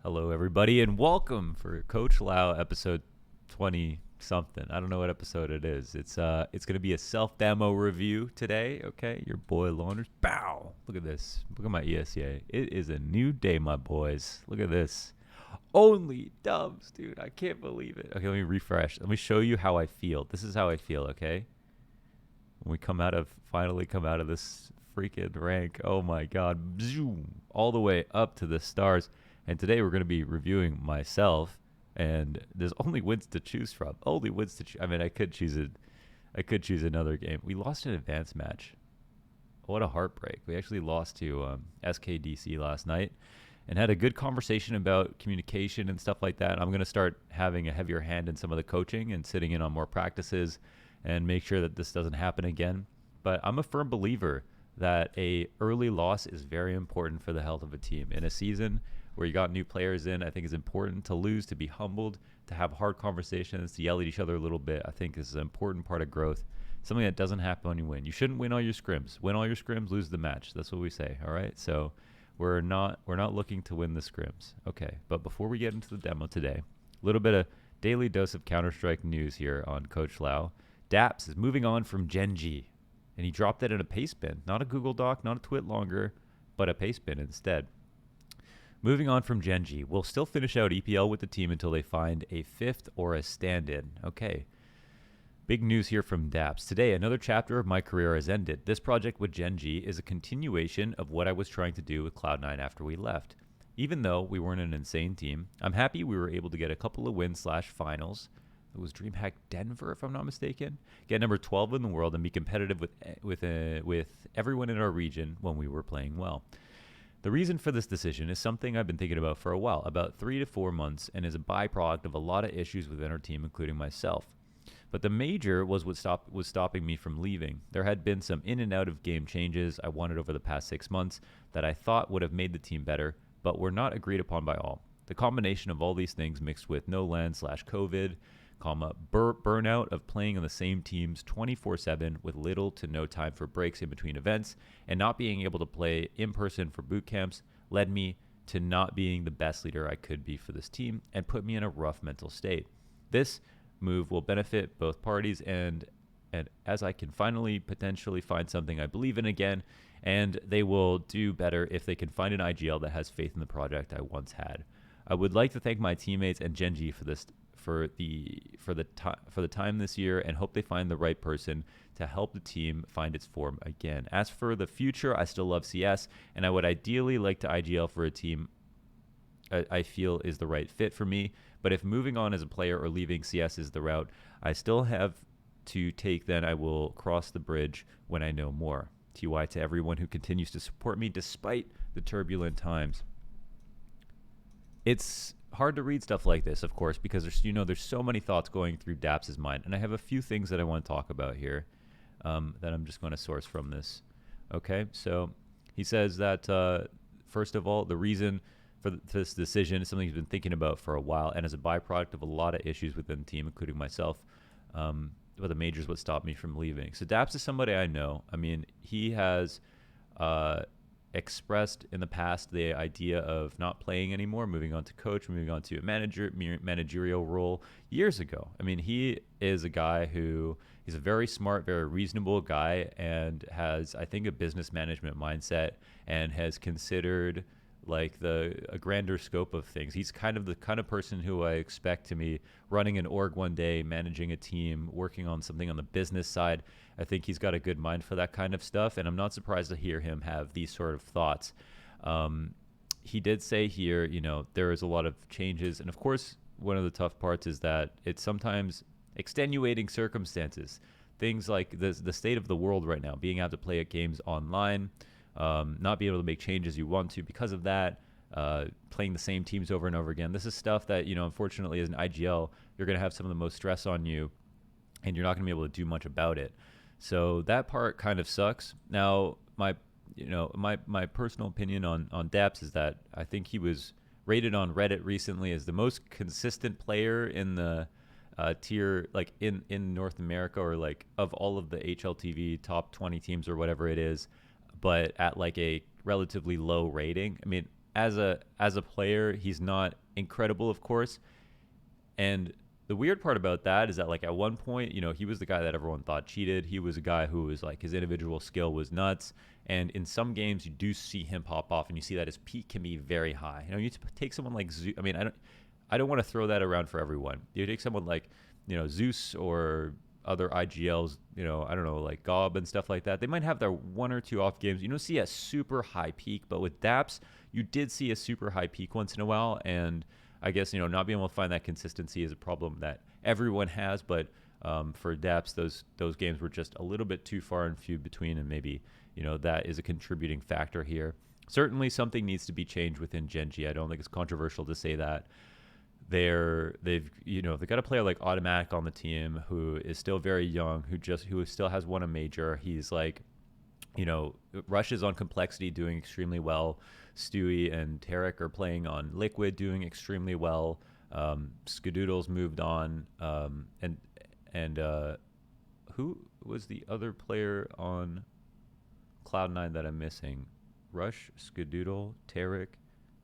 Hello, everybody, and welcome for Coach Lau episode 20 something. I don't know what episode it is. It's gonna be a self demo review today. Okay, your boy Launders. Bow. Look at this. Look at my ESEA. It is a new day, my boys. Look at this. Only dubs, dude. I can't believe it. Okay, let me refresh. Let me show you how I feel. This is how I feel. Okay, when we finally come out of this freaking rank. Oh my God, zoom all the way up to the stars. And today we're going to be reviewing myself, and there's only wins to choose from. Only wins to choose. I mean, I could choose it. I could choose another game. We lost an advanced match. What a heartbreak. We actually lost to SKDC last night, and had a good conversation about communication and stuff like that. I'm going to start having a heavier hand in some of the coaching and sitting in on more practices, and make sure that this doesn't happen again. But I'm a firm believer that a early loss is very important for the health of a team in a season where you got new players in. I think it's important to lose, to be humbled, to have hard conversations, to yell at each other a little bit. I think this is an important part of growth, something that doesn't happen when you win. You shouldn't win all your scrims. Win all your scrims, lose the match. That's what we say. All right. So we're not looking to win the scrims. Okay. But before we get into the demo today, a little bit of daily dose of Counter-Strike news here on Coach Lau. Daps is moving on from Gen.G, and he dropped it in a paste bin, not a Google Doc, not a twit longer, but a paste bin instead. Moving on from Gen.G, we'll still finish out EPL with the team until they find a fifth or a stand-in. Okay. Big news here from Daps. Today, another chapter of my career has ended. This project with Gen.G is a continuation of what I was trying to do with Cloud9 after we left. Even though we weren't an insane team, I'm happy we were able to get a couple of wins/finals. It was DreamHack Denver, if I'm not mistaken. Get number 12 in the world and be competitive with everyone in our region when we were playing well. The reason for this decision is something I've been thinking about for a while, about 3 to 4 months, and is a byproduct of a lot of issues within our team, including myself. But the major was what was stopping me from leaving. There had been some in and out of game changes I wanted over the past 6 months that I thought would have made the team better, but were not agreed upon by all. The combination of all these things mixed with no LAN/COVID, burnout of playing on the same teams 24/7 with little to no time for breaks in between events, and not being able to play in person for boot camps led me to not being the best leader I could be for this team and put me in a rough mental state. This move will benefit both parties, and as I can finally potentially find something I believe in again, and they will do better if they can find an IGL that has faith in the project I once had. I would like to thank my teammates and Gen.G for this for the time this year, and hope they find the right person to help the team find its form again. As for the future, I still love CS, and I would ideally like to IGL for a team I feel is the right fit for me. But if moving on as a player or leaving CS is the route I still have to take, then I will cross the bridge when I know more. TY to everyone who continues to support me despite the turbulent times. It's hard to read stuff like this, of course, because there's so many thoughts going through Daps' mind, and I have a few things that I want to talk about here that I'm just going to source from this. Okay, so he says that first of all, the reason for this decision is something he's been thinking about for a while, and as a byproduct of a lot of issues within the team, including myself. But the major is what stopped me from leaving. So Daps is somebody I know. I mean, he has expressed in the past the idea of not playing anymore, moving on to coach, moving on to a managerial role years ago. I mean, he is a guy he's a very smart, very reasonable guy, and has, I think, a business management mindset, and has considered like a grander scope of things. He's kind of the kind of person who I expect to be running an org one day, managing a team, working on something on the business side. I think he's got a good mind for that kind of stuff, and I'm not surprised to hear him have these sort of thoughts. He did say here, there is a lot of changes, and of course, one of the tough parts is that it's sometimes extenuating circumstances. Things like the state of the world right now, being able to play at games online, not being able to make changes you want to because of that, playing the same teams over and over again. This is stuff that, unfortunately, as an IGL, you're going to have some of the most stress on you, and you're not going to be able to do much about it. So that part kind of sucks. Now, my personal opinion on Daps is that I think he was rated on Reddit recently as the most consistent player in the tier, like in North America, or like of all of the HLTV top 20 teams or whatever it is, but at like a relatively low rating. I mean, as a player, he's not incredible, of course. And the weird part about that is that like at one point, he was the guy that everyone thought cheated. He was a guy who was like his individual skill was nuts. And in some games, you do see him pop off, and you see that his peak can be very high. You take someone like Zeus. I mean, I don't want to throw that around for everyone. You take someone like Zeus or other IGLs. I don't know, like Gob and stuff like that. They might have their one or two off games. You don't see a super high peak, but with Daps, you did see a super high peak once in a while, and I guess not being able to find that consistency is a problem that everyone has. But for Daps, those games were just a little bit too far and few between, and maybe that is a contributing factor here. Certainly, something needs to be changed within Gen.G. I don't think it's controversial to say that. They've got a player like Automatic on the team who is still very young, who still has won a major. He's like, Rush is on Complexity doing extremely well. Stewie and Tarek are playing on Liquid doing extremely well. Skadoodle's moved on. And who was the other player on Cloud9 that I'm missing? Rush, Skadoodle, Tarek,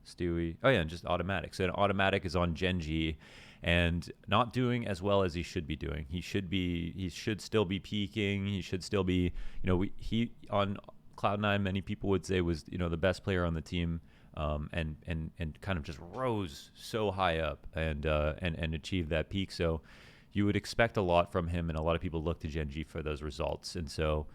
Stewie. Oh yeah, and just Automatic. So Automatic is on Gen.G and not doing as well as he should be doing. He should still be peaking. He should still be, he on Cloud9, many people would say was, the best player on the team, and kind of just rose so high up and achieved that peak. So you would expect a lot from him, and a lot of people look to Gen.G for those results. And so,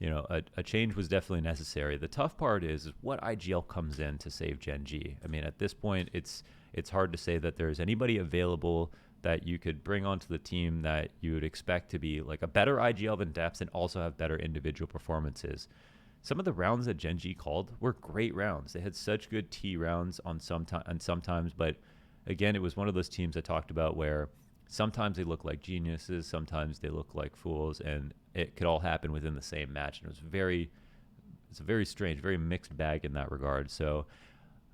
a change was definitely necessary. The tough part is what IGL comes in to save Gen.G. I mean, at this point, it's hard to say that there's anybody available that you could bring onto the team that you would expect to be like a better IGL than Daps and also have better individual performances. Some of the rounds that Gen.G called were great rounds. They had such good T rounds on sometimes, but again, it was one of those teams I talked about where sometimes they look like geniuses, sometimes they look like fools, and it could all happen within the same match. And it's a very strange, very mixed bag in that regard. So,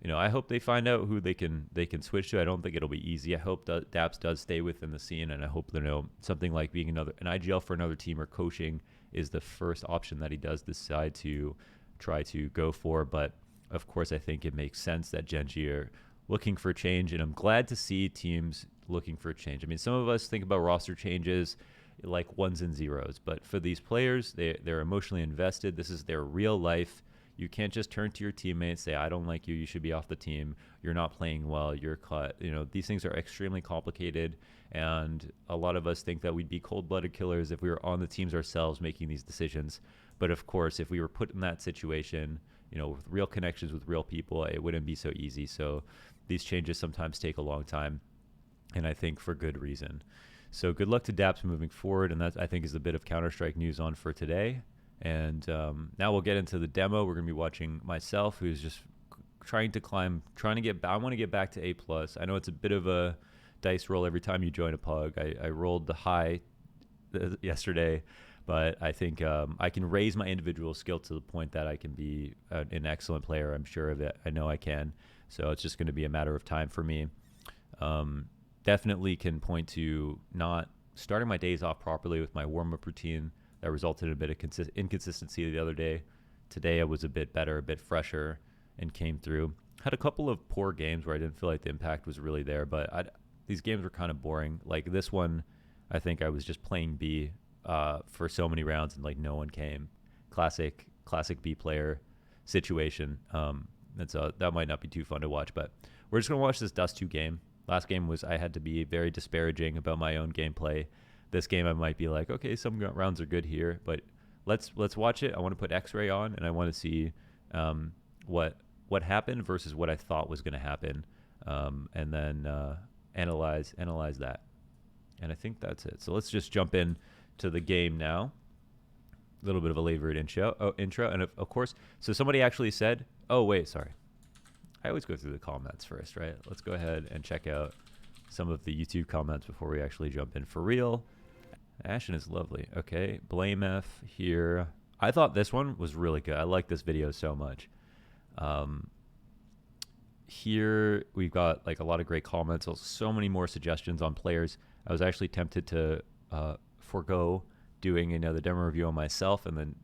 I hope they find out who they can switch to. I don't think it'll be easy. I hope Daps does stay within the scene, and I hope something like being an IGL for another team or coaching is the first option that he does decide to try to go for. But of course, I think it makes sense that Gen.G are looking for change, and I'm glad to see teams looking for change. I mean, some of us think about roster changes like ones and zeros, but for these players, they're emotionally invested. This is their real life. You can't just turn to your teammates, say, I don't like you, you should be off the team, you're not playing well, you're cut. These things are extremely complicated, and a lot of us think that we'd be cold-blooded killers if we were on the teams ourselves making these decisions. But of course, if we were put in that situation, with real connections with real people, it wouldn't be so easy. So these changes sometimes take a long time, and I think for good reason. So good luck to Daps moving forward, and that, I think, is a bit of Counter-Strike news on for today. And now we'll get into the demo. We're going to be watching myself, who's just trying to climb, I want to get back to A+. I know it's a bit of a dice roll every time you join a pug. I rolled the high yesterday, but I think I can raise my individual skill to the point that I can be an excellent player. I'm sure of it. I know I can. So it's just going to be a matter of time for me. Definitely can point to not starting my days off properly with my warm-up routine. That resulted in a bit of inconsistency the other day. Today I was a bit better, a bit fresher, and came through. Had a couple of poor games where I didn't feel like the impact was really there, but these games were kind of boring. Like this one, I think I was just playing B for so many rounds, and like no one came. Classic B player situation. And so that might not be too fun to watch, but we're just gonna watch this Dust 2 game. Last game was I had to be very disparaging about my own gameplay. This game I might be like, okay, some rounds are good here, but let's watch it. I want to put X-Ray on, and I want to see what happened versus what I thought was going to happen, and then analyze that. And I think that's it. So let's just jump in to the game now. A little bit of a labored intro, and of course, so somebody actually said, oh wait, sorry. I always go through the comments first, right? Let's go ahead and check out some of the YouTube comments before we actually jump in for real. Ashen is lovely. Okay, Blame F here. I thought this one was really good. I like this video so much. Here we've got like a lot of great comments. So many more suggestions on players. I was actually tempted to forego doing another demo review on myself and then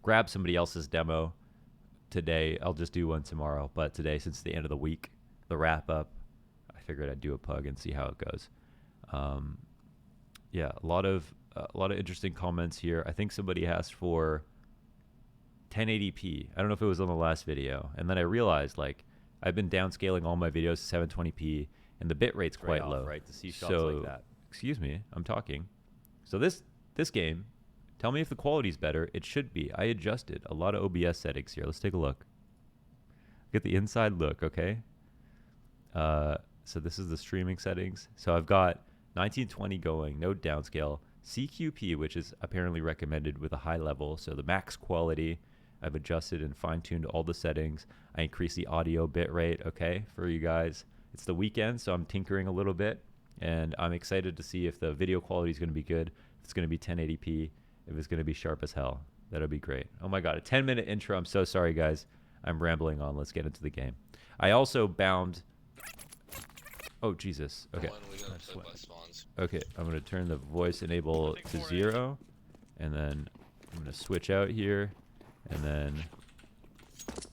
grab somebody else's demo today. I'll just do one tomorrow. But today, since it's the end of the week, the wrap up, I figured I'd do a pug and see how it goes. Yeah, a lot of interesting comments here. I think somebody asked for 1080p. I don't know if it was on the last video. And then I realized, like, I've been downscaling all my videos to 720p, and the bit rate's quite low. Right, to see shots like that. Excuse me, I'm talking. So this game, tell me if the quality's better. It should be. I adjusted a lot of OBS settings here. Let's take a look. Get the inside look, okay? So this is the streaming settings. So I've got 1920 going, no downscale. CQP, which is apparently recommended with a high level. So the max quality, I've adjusted and fine-tuned all the settings. I increased the audio bit rate, okay, for you guys. It's the weekend, so I'm tinkering a little bit. And I'm excited to see if the video quality is going to be good, if it's going to be 1080p, if it's going to be sharp as hell. That'll be great. Oh my God, a 10-minute intro. I'm so sorry, guys. I'm rambling on. Let's get into the game. I also bound... Oh, Jesus. Okay. Okay, I'm going to turn the voice enable to 0. And then I'm going to switch out here. And then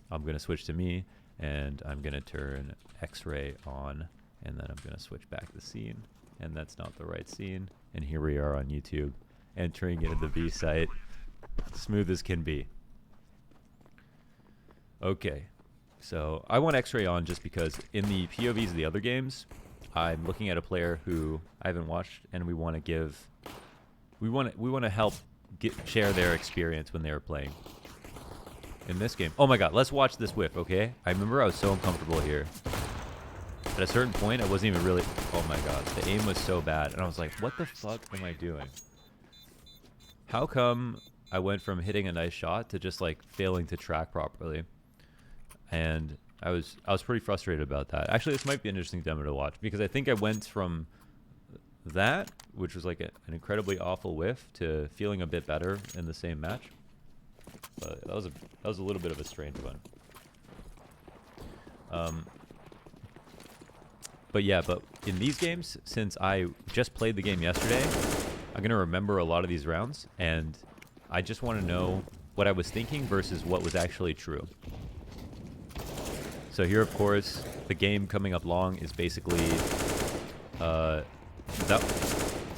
I'm going to switch to me. And I'm going to turn X-ray on. And then I'm going to switch back the scene. And that's not the right scene. And here we are on YouTube, entering into the V site. Smooth as can be. Okay. So I want X-ray on just because in the POVs of the other games, I'm looking at a player who I haven't watched, and we want to help share their experience when they were playing. In this game, oh my God, let's watch this whiff, okay? I remember I was so uncomfortable here. At a certain point, I wasn't even really... Oh my God, the aim was so bad. And I was like, what the fuck am I doing? How come I went from hitting a nice shot to just like failing to track properly? And I was pretty frustrated about that. Actually, this might be an interesting demo to watch because I think I went from that, which was like an incredibly awful whiff, to feeling a bit better in the same match. But that was a little bit of a strange one. But yeah, but in these games, since I just played the game yesterday, I'm going to remember a lot of these rounds, and I just want to know what I was thinking versus what was actually true. So here, of course, the game coming up long is basically... that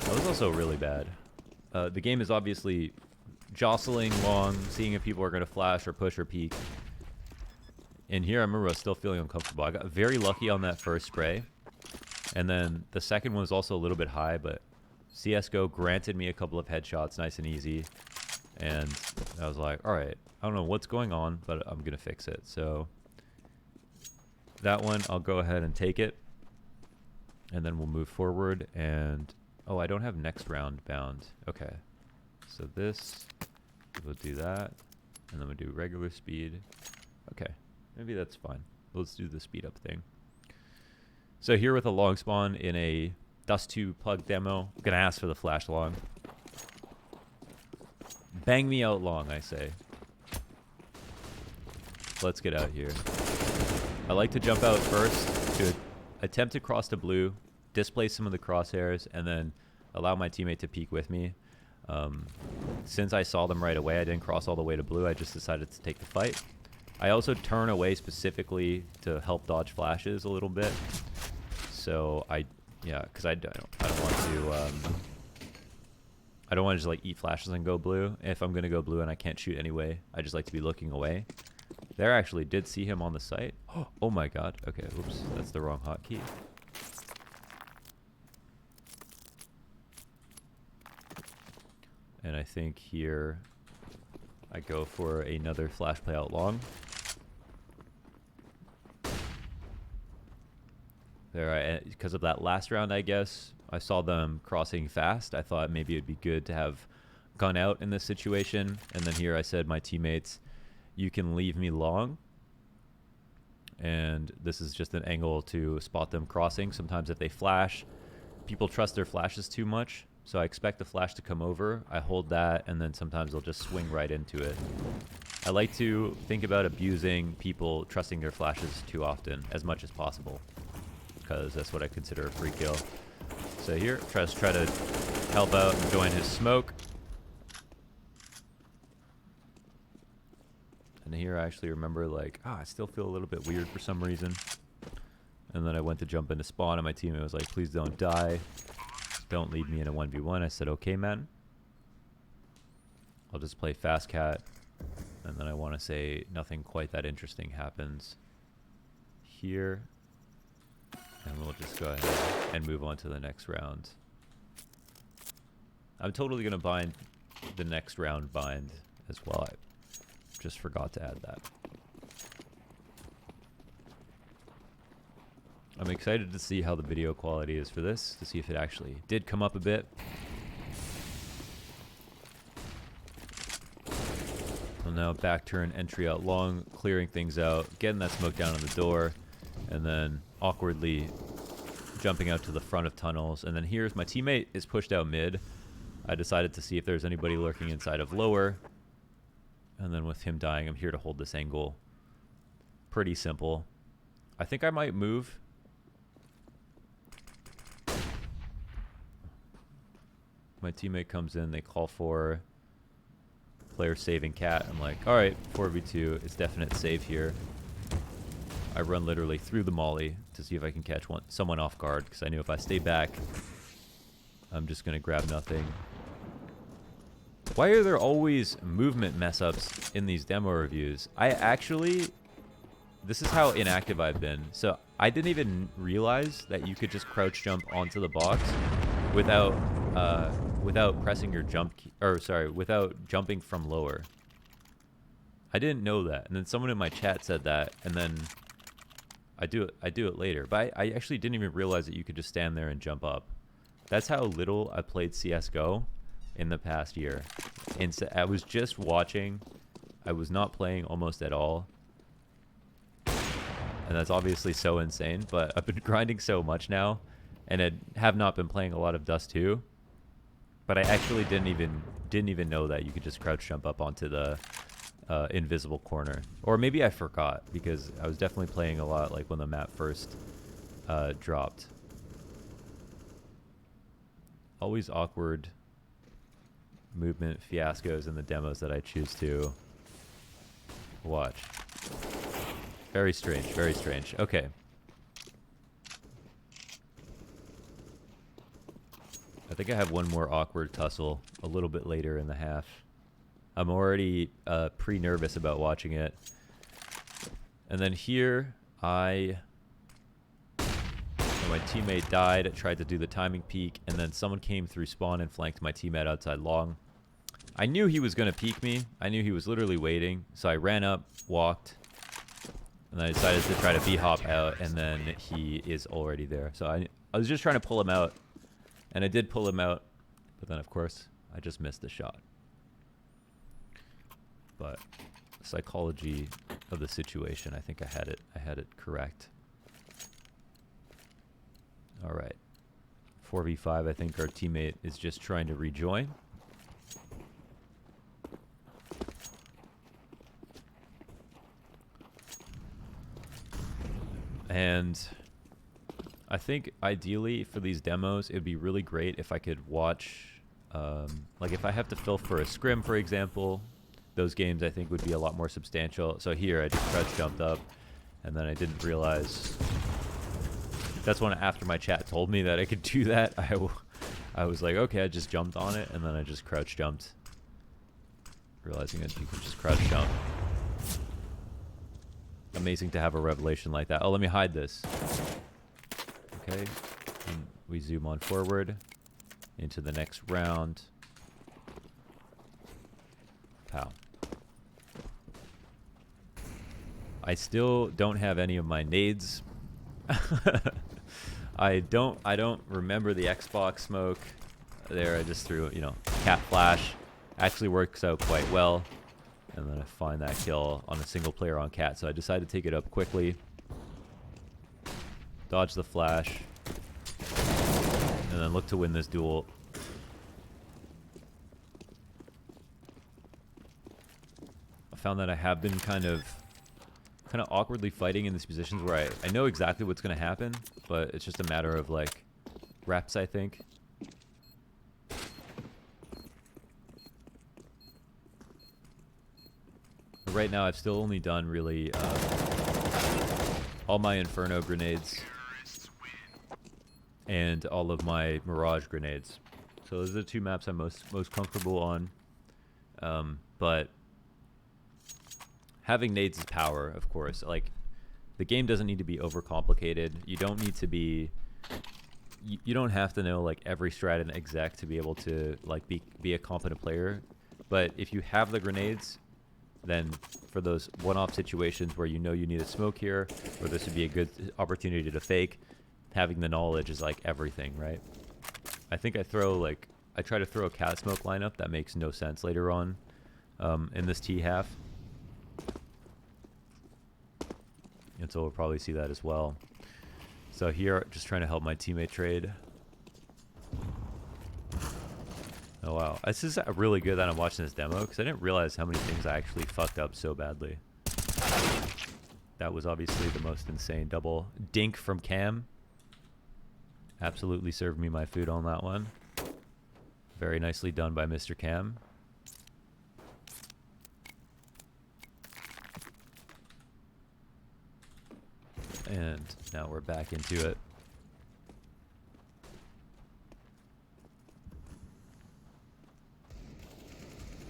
was also really bad. The game is obviously jostling long, seeing if people are going to flash or push or peek. And here I remember I was still feeling uncomfortable. I got very lucky on that first spray. And then the second one was also a little bit high, but CSGO granted me a couple of headshots nice and easy. And I was like, all right, I don't know what's going on, but I'm going to fix it. So that one, I'll go ahead and take it. And then we'll move forward. And, oh, I don't have next round bound. Okay. So this, we'll do that. And then we'll do regular speed. Okay. Maybe that's fine. Let's do the speed up thing. So here with a long spawn in a Dust 2 plug demo, I'm going to ask for the flash long. Bang me out long, I say. Let's get out here. I like to jump out first to attempt to cross to blue, displace some of the crosshairs, and then allow my teammate to peek with me. Since I saw them right away, I didn't cross all the way to blue. I just decided to take the fight. I also turn away specifically to help dodge flashes a little bit. So because I don't want to I don't want to just like eat flashes and go blue. If I'm gonna go blue and I can't shoot anyway, I just like to be looking away. There, I actually did see him on the site. Oh my God. Okay, oops, that's the wrong hotkey. And I think here I go for another flash play out long. There, because of that last round, I guess, I saw them crossing fast. I thought maybe it'd be good to have gone out in this situation. And then here I said, my teammates, you can leave me long. And this is just an angle to spot them crossing. Sometimes if they flash, people trust their flashes too much. So I expect the flash to come over. I hold that, and then sometimes they'll just swing right into it. I like to think about abusing people trusting their flashes too often, as much as possible, because that's what I consider a free kill. So here, try to help out and join his smoke. And here, I actually remember like, I still feel a little bit weird for some reason. And then I went to jump into spawn, and my teammate was like, please don't die. Don't leave me in a 1v1. I said, okay, man. I'll just play fast cat. And then I want to say nothing quite that interesting happens here. And we'll just go ahead and move on to the next round. I'm totally going to bind the next round bind as well. I just forgot to add that. I'm excited to see how the video quality is for this, to see if it actually did come up a bit. So now back turn, entry out long, clearing things out, getting that smoke down on the door, and then awkwardly jumping out to the front of tunnels. And then here's my teammate is pushed out mid. I decided to see if there's anybody lurking inside of lower. And then with him dying, I'm here to hold this angle. Pretty simple. I think I might move. My teammate comes in, they call for player saving cat. I'm like, all right, 4v2, it's definite save here. I run literally through the molly to see if I can catch someone off guard, because I knew if I stay back, I'm just going to grab nothing. Why are there always movement mess ups in these demo reviews? This is how inactive I've been. So I didn't even realize that you could just crouch jump onto the box without pressing your jump key, or sorry, without jumping from lower. I didn't know that, and then someone in my chat said that, and then I do it later. But I actually didn't even realize that you could just stand there and jump up. That's how little I played CS:GO in the past year. And so I was just watching. I was not playing almost at all. And that's obviously so insane, but I've been grinding so much now, and I have not been playing a lot of Dust 2. But I actually didn't even know that you could just crouch jump up onto the invisible corner. Or maybe I forgot, because I was definitely playing a lot like when the map first dropped. Always awkward movement fiascos in the demos that I choose to watch. Very strange, very strange. Okay. I think I have one more awkward tussle a little bit later in the half. I'm already pre-nervous about watching it. And then here, my teammate died, tried to do the timing peek, and then someone came through spawn and flanked my teammate outside long. I knew he was going to peek me. I knew he was literally waiting. So I ran up, walked, and I decided to try to B-hop out, and then he is already there. So I was just trying to pull him out, and I did pull him out, but then, of course, I just missed the shot. But psychology of the situation, I think I had it correct. All right. 4v5, I think our teammate is just trying to rejoin. And I think ideally for these demos, it would be really great if I could watch, like if I have to fill for a scrim, for example, those games I think would be a lot more substantial. So here I just crouch jumped up, and then I didn't realize. That's when after my chat told me that I could do that, I was like, okay, I just jumped on it, and then I just crouch jumped, realizing that you can just crouch jump. Amazing to have a revelation like that. Oh, let me hide this. Okay, and we zoom on forward into the next round. Pow. I still don't have any of my nades. I don't remember the Xbox smoke there. I just threw, cat flash. Actually works out quite well. And then I find that kill on a single player on cat. So I decided to take it up quickly. Dodge the flash. And then look to win this duel. I found that I have been kind of awkwardly fighting in these positions where I know exactly what's going to happen, but it's just a matter of like reps, I think. right now I've still only done really all my Inferno grenades and all of my Mirage grenades. So those are the 2 maps I'm most comfortable on. But having nades is power, of course. Like, the game doesn't need to be overcomplicated. You don't need to be... You don't have to know, like, every strat and exec to be able to, like, be a competent player. But if you have the grenades, then for those one-off situations where you know you need a smoke here, or this would be a good opportunity to fake, having the knowledge is, like, everything, right? I think I try to throw a cat smoke lineup that makes no sense later on in this T half. And so we'll probably see that as well. So here, just trying to help my teammate trade. Oh wow, this is really good that I'm watching this demo, because I didn't realize how many things I actually fucked up so badly. That was obviously the most insane double dink from Cam. Absolutely served me my food on that one. Very nicely done by Mr. Cam. And now we're back into it.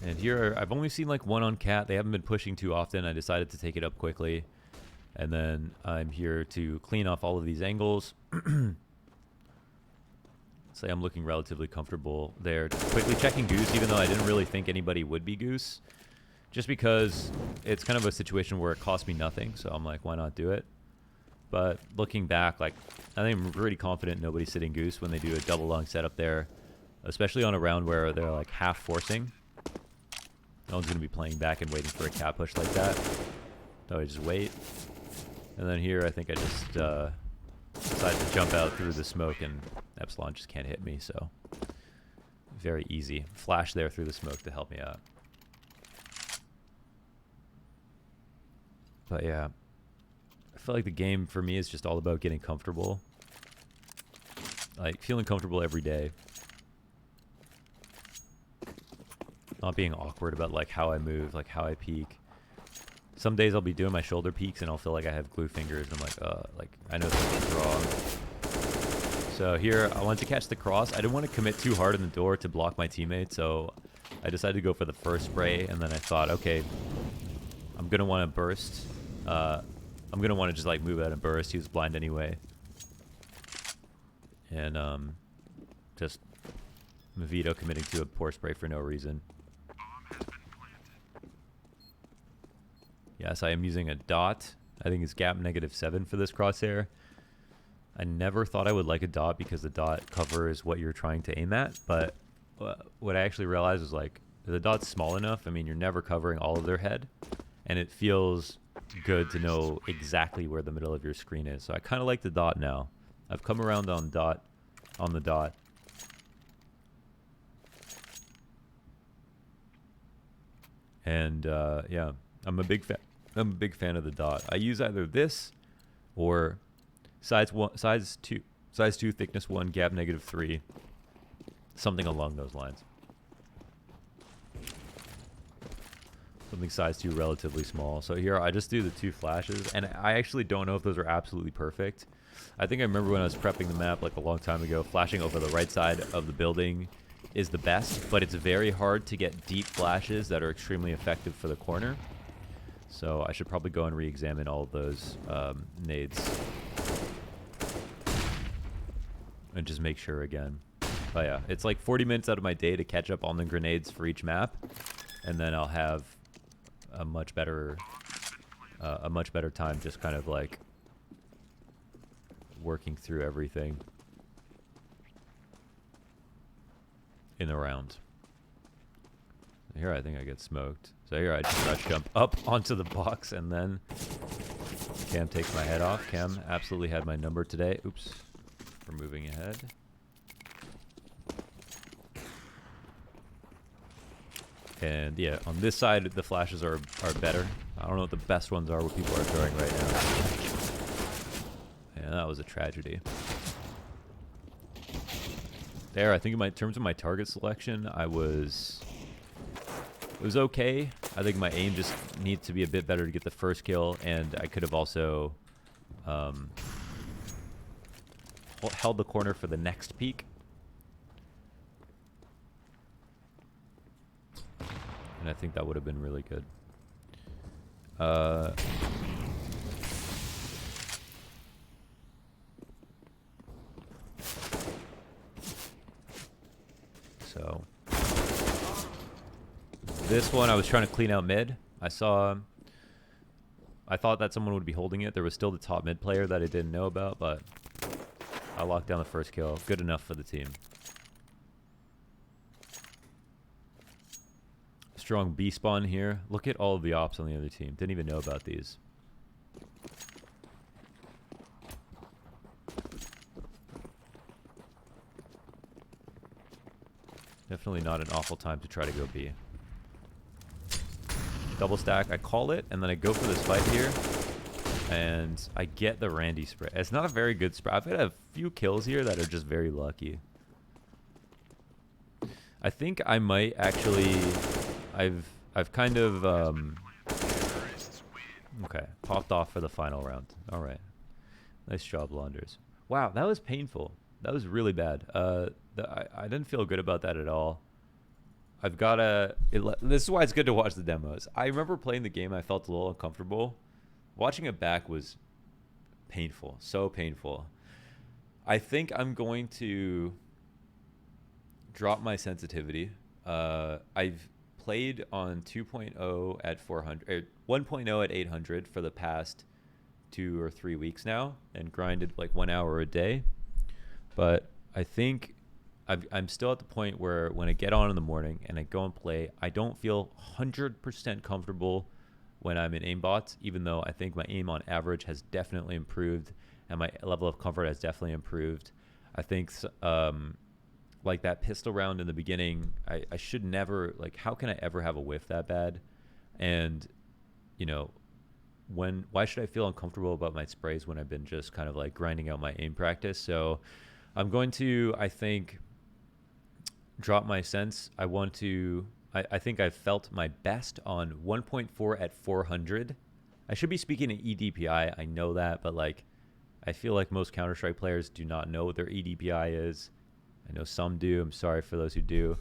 And here, I've only seen like one on cat. They haven't been pushing too often. I decided to take it up quickly. And then I'm here to clean off all of these angles. Say I'm looking relatively comfortable there. Quickly checking Goose, even though I didn't really think anybody would be Goose. Just because it's kind of a situation where it cost me nothing. So I'm like, why not do it? But looking back, like, I think I'm pretty confident nobody's sitting Goose when they do a double lung setup there. Especially on a round where they're like half forcing. No one's going to be playing back and waiting for a cat push like that. So I just wait. And then here, I think I just decided to jump out through the smoke, and Epsilon just can't hit me, so very easy. Flash there through the smoke to help me out. But yeah, I feel like the game for me is just all about getting comfortable. Like, feeling comfortable every day. Not being awkward about like how I move, like how I peek. Some days I'll be doing my shoulder peeks and I'll feel like I have glue fingers. And I'm like, I know something's wrong. So here, I wanted to catch the cross. I didn't want to commit too hard in the door to block my teammate, so I decided to go for the first spray. And then I thought, okay, I'm gonna want to burst. I'm gonna want to just like move out and burst. He was blind anyway. And just Mavito committing to a poor spray for no reason. Yes, I am using a dot. I think it's gap -7 for this crosshair. I never thought I would like a dot because the dot covers what you're trying to aim at, but what I actually realized was like, the dot's small enough, I mean, you're never covering all of their head, and it feels good to know exactly where the middle of your screen is. So I kind of like the dot now. I've come around on the dot. And yeah, I'm a big fan of the dot. I use either this or size 2, thickness 1, gap -3, something along those lines. Something size 2, relatively small. So here I just do the 2 flashes, and I actually don't know if those are absolutely perfect. I think I remember when I was prepping the map like a long time ago, flashing over the right side of the building is the best, but it's very hard to get deep flashes that are extremely effective for the corner. So I should probably go and re-examine all of those nades and just make sure again. But yeah, it's like 40 minutes out of my day to catch up on the grenades for each map, and then I'll have a much better time just kind of like working through everything in the round. Here I think I get smoked. So here I just rush jump up onto the box, and then Cam takes my head off. Cam absolutely had my number today. Oops, for moving ahead. And yeah, on this side the flashes are better. I don't know what the best ones are, what people are throwing right now. And that was a tragedy. There, I think in terms of my target selection, it was okay. I think my aim just needs to be a bit better to get the first kill, and I could have also held the corner for the next peek. And I think that would have been really good. So this one I was trying to clean out mid. I thought that someone would be holding it. There was still the top mid player that I didn't know about, but I locked down the first kill. Good enough for the team. Strong B spawn here. Look at all of the ops on the other team. Didn't even know about these. Definitely not an awful time to try to go B. Double stack. I call it, and then I go for this fight here. And I get the Randy spray. It's not a very good spray. I've had a few kills here that are just very lucky. I think I might actually... I've kind of... okay, popped off for the final round. All right. Nice job, Launders. Wow, that was painful. That was really bad. I didn't feel good about that at all. I've got to... This is why it's good to watch the demos. I remember playing the game, I felt a little uncomfortable. Watching it back was painful. So painful. I think I'm going to drop my sensitivity. I've played on 2.0 at 400, 1.0 at 800 for the past 2 or 3 weeks now, and grinded like 1 hour a day. But I think I'm still at the point where when I get on in the morning and I go and play, I don't feel 100% comfortable when I'm in aimbots, even though I think my aim on average has definitely improved and my level of comfort has definitely improved. I think like that pistol round in the beginning, I should never, like, how can I ever have a whiff that bad? And, you know, why should I feel uncomfortable about my sprays when I've been just kind of like grinding out my aim practice? So I'm going to, I think, drop my sense. I think I've felt my best on 1.4 at 400. I should be speaking in EDPI. I know that, but like, I feel like most Counter-Strike players do not know what their EDPI is. I know some do. I'm sorry for those who do.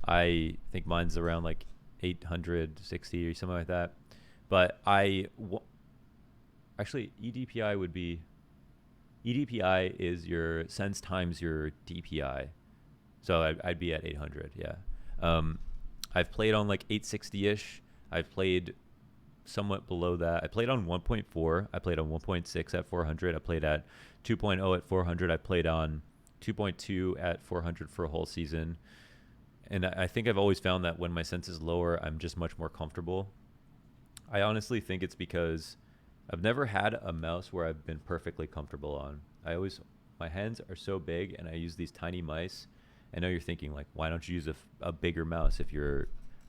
I think mine's around like 860 or something like that. But actually, EDPI is your sense times your DPI. So I'd be at 800, yeah. I've played on like 860-ish. I've played somewhat below that. I played on 1.4. I played on 1.6 at 400. I played at 2.0 at 400. I played on 2.2 at 400 for a whole season. And I think I've always found that when my sense is lower, I'm just much more comfortable. I honestly think it's because I've never had a mouse where I've been perfectly comfortable on. My hands are so big and I use these tiny mice. I know you're thinking like, why don't you use a bigger mouse if you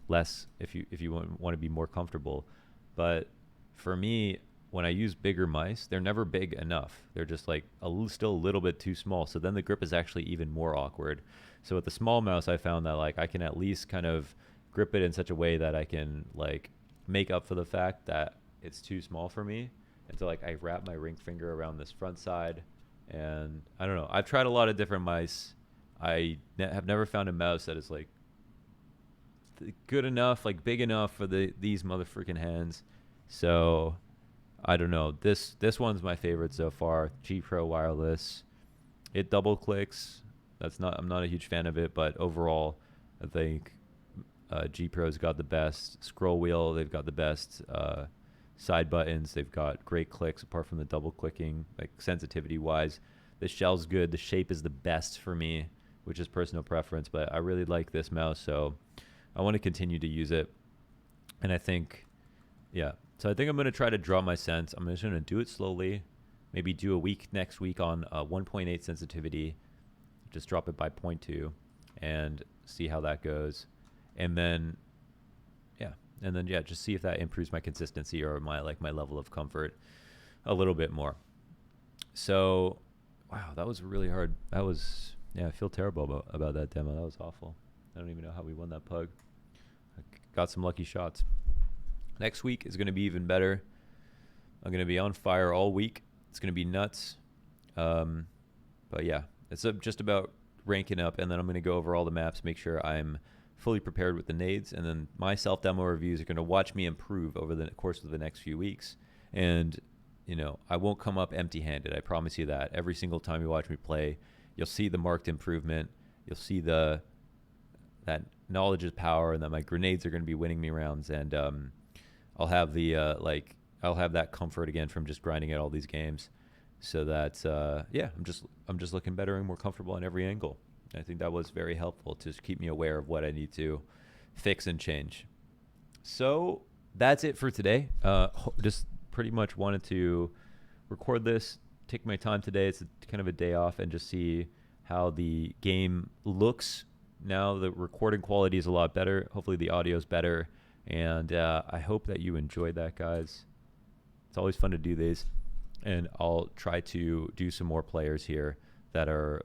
want to be more comfortable? But for me, when I use bigger mice, they're never big enough. They're just like still a little bit too small. So then the grip is actually even more awkward. So with the small mouse, I found that like I can at least kind of grip it in such a way that I can like make up for the fact that it's too small for me. And so like I wrap my ring finger around this front side, and I don't know. I've tried a lot of different mice. I have never found a mouse that is like good enough, like big enough for these motherfucking hands. So I don't know. This one's my favorite so far. G Pro wireless. It double clicks. I'm not a huge fan of it, but overall, I think G Pro's got the best scroll wheel. They've got the best side buttons. They've got great clicks apart from the double clicking, like sensitivity wise. The shell's good. The shape is the best for me, which is personal preference, but I really like this mouse, so I want to continue to use it. And I think, yeah. So I think I'm going to try to draw my sense. I'm just going to do it slowly, maybe do a week next week on 1.8 sensitivity, just drop it by 0.2 and see how that goes. And then, just see if that improves my consistency or my level of comfort a little bit more. So, wow, that was really hard. That was, I feel terrible about that demo. That was awful. I don't even know how we won that pug. I got some lucky shots. Next week is going to be even better. I'm going to be on fire all week. It's going to be nuts. But yeah, it's just about ranking up, and then I'm going to go over all the maps, make sure I'm fully prepared with the nades, and then my self-demo reviews are going to watch me improve over the course of the next few weeks. And, you know, I won't come up empty-handed. I promise you that. Every single time you watch me play, you'll see the marked improvement. You'll see that knowledge is power, and that my grenades are going to be winning me rounds, and I'll have I'll have that comfort again from just grinding at all these games. So that I'm just looking better and more comfortable on every angle. I think that was very helpful to just keep me aware of what I need to fix and change. So that's it for today. Just pretty much wanted to record this, take my time today. It's kind of a day off, and just see how the game looks. Now the recording quality is a lot better. Hopefully the audio is better. And I hope that you enjoyed that, guys. It's always fun to do these. And I'll try to do some more players here that are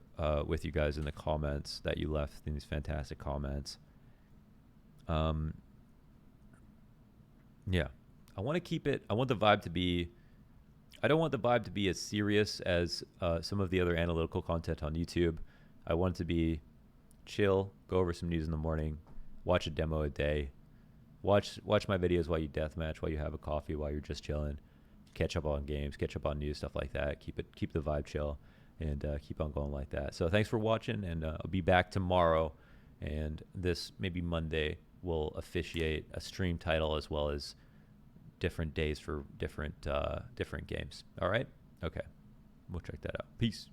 with you guys in the comments that you left in these fantastic comments. Yeah, I want to keep it. I want the vibe to be. I don't want the vibe to be as serious as some of the other analytical content on YouTube. I want it to be chill. Go over some news in the morning. Watch a demo a day. Watch my videos while you deathmatch, while you have a coffee, while you're just chilling. Catch up on games, catch up on news, stuff like that. Keep the vibe chill, and keep on going like that. So thanks for watching, and I'll be back tomorrow, and this maybe Monday will officiate a stream title as well as different days for different games. All right? Okay. We'll check that out. Peace.